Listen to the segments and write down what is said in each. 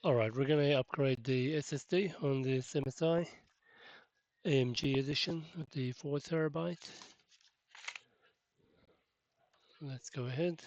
All right, we're going to upgrade the SSD on this MSI AMG edition with the 4 terabyte. Let's go ahead.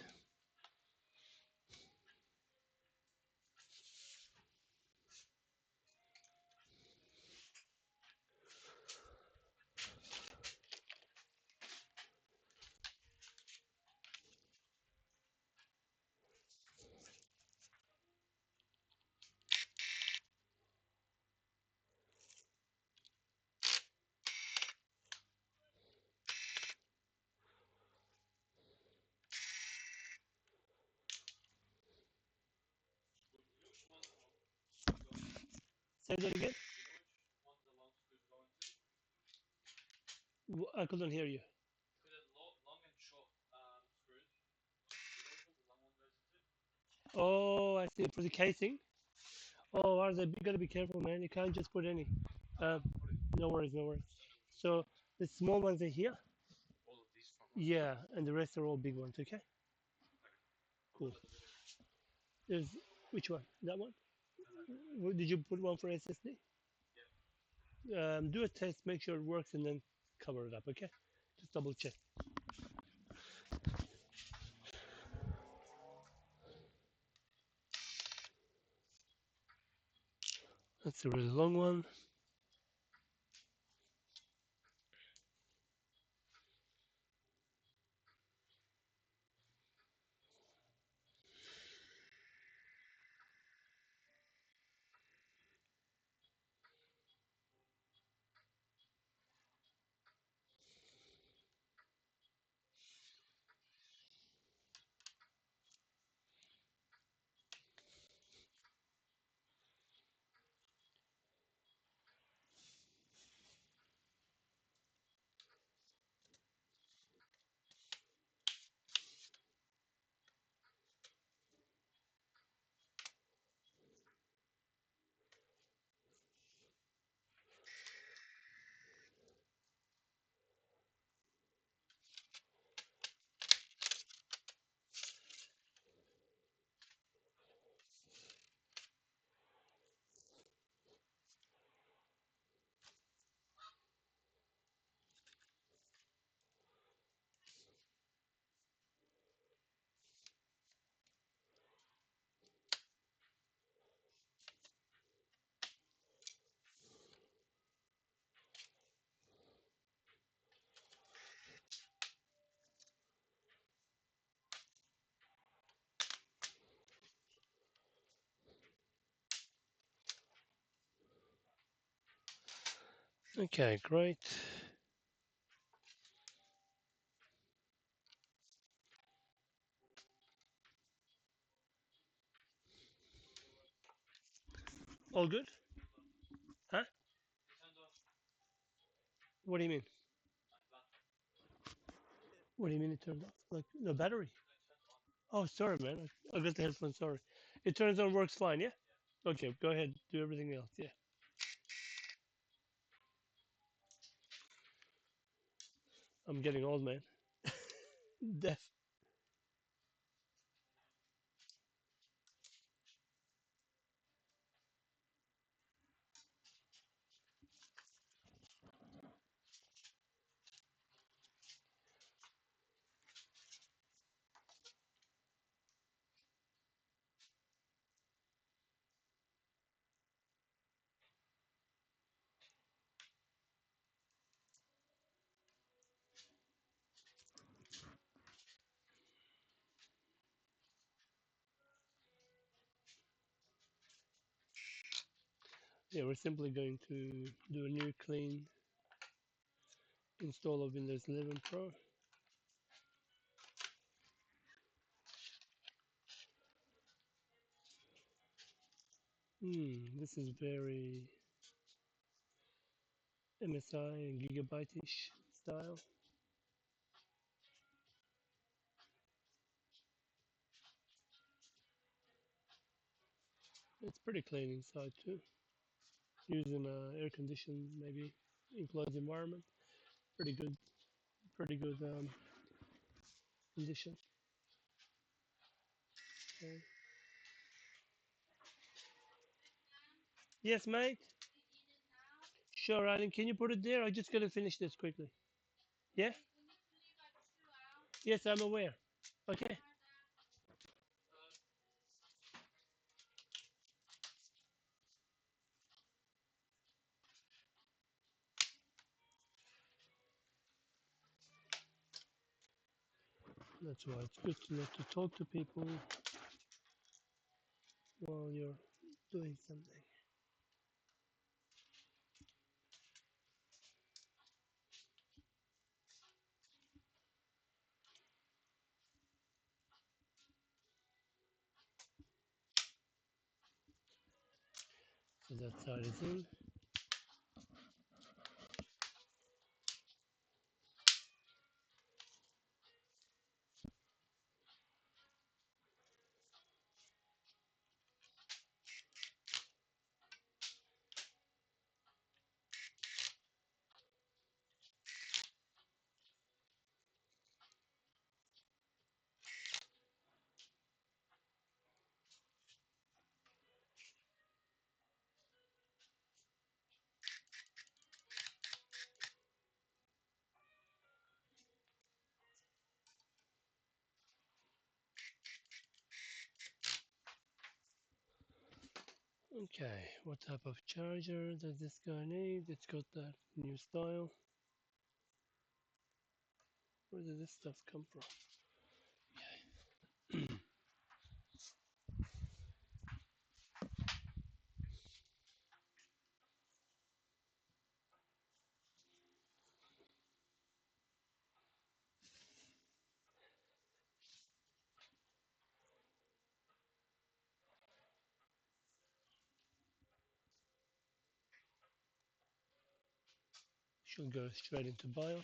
Say that again. I couldn't hear you. Oh, I see. For the casing. Oh, are they gotta be careful, man. You can't just put any. Uh, no worries, no worries. So the small ones are here. Yeah, and the rest are all big ones. Okay, cool. There's which one? That one? Did you put one for SSD? Do a test, make sure it works, and then cover it up. Okay, just double check. That's a really long one. Okay, great. All good? Huh? What do you mean? What do you mean it turned off? Like the battery? Oh, sorry, man. I got the headphones. Sorry. It turns on, works fine. Yeah. Okay, go ahead. Do everything else. Yeah. I'm getting old, man. Deaf. Yeah, we're simply going to do a new clean install of Windows 11 Pro. This is very MSI and gigabyte-ish style. It's pretty clean inside too. Using air conditioned, maybe enclosed environment. Pretty good condition. Okay. Yes, mate. Sure, Alan. Can you put it there? I just gotta finish this quickly. Yeah. Yes, I'm aware. Okay. That's why it's good to not to talk to people while you're doing something. So that side is in. Okay, what type of charger does this guy need? It's got that new style. Where did this stuff come from? Should go straight into BIOS.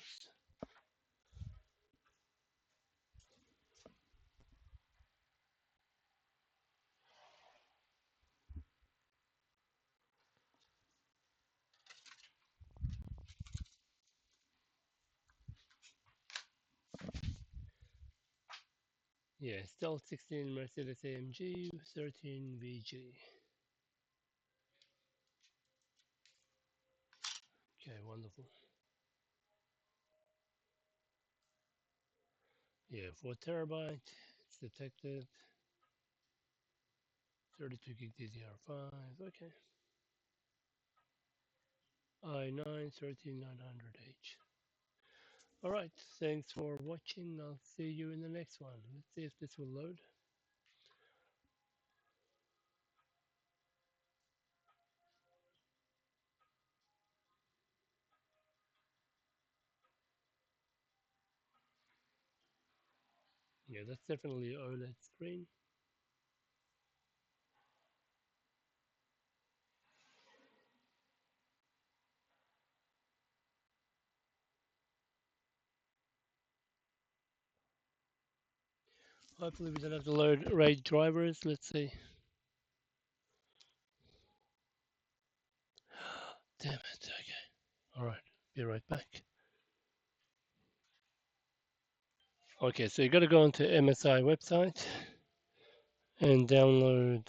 Yeah, still 16 Mercedes-AMG 13VG. Okay, wonderful. Yeah, 4 terabyte. It's detected. 32 gig DDR5. Okay. i9 13900H. All right. Thanks for watching. I'll see you in the next one. Let's see if this will load. Yeah, that's definitely an OLED screen. Hopefully we don't have to load RAID drivers. Let's see. Damn it. Okay. All right. Be right back. Okay, so you got to go onto MSI website and download.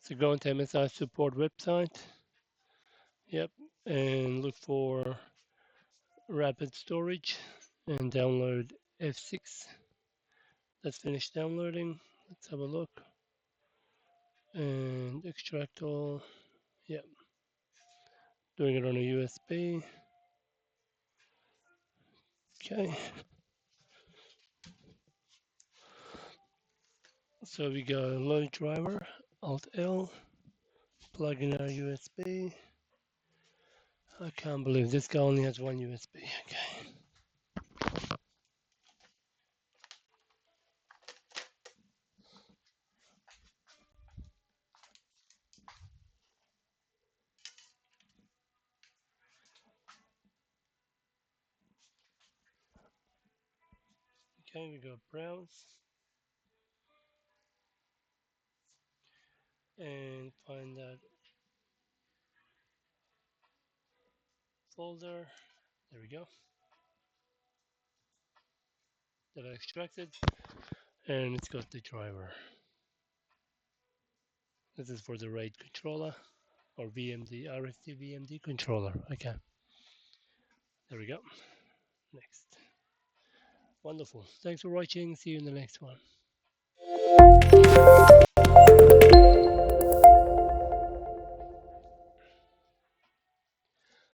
So go into MSI support website. Yep, and look for rapid storage and download F6. That's finished downloading. Let's have a look and extract all. Yep, doing it on a USB. Okay. So we go load driver, Alt L, plug in our USB. I can't believe this guy only has one USB. Okay. Okay, we go browse and find that folder. There we go. That I extracted, and it's got the driver. This is for the RAID controller or VMD, RFT VMD controller. Okay, there we go. Next. Wonderful. Thanks for watching. See you in the next one.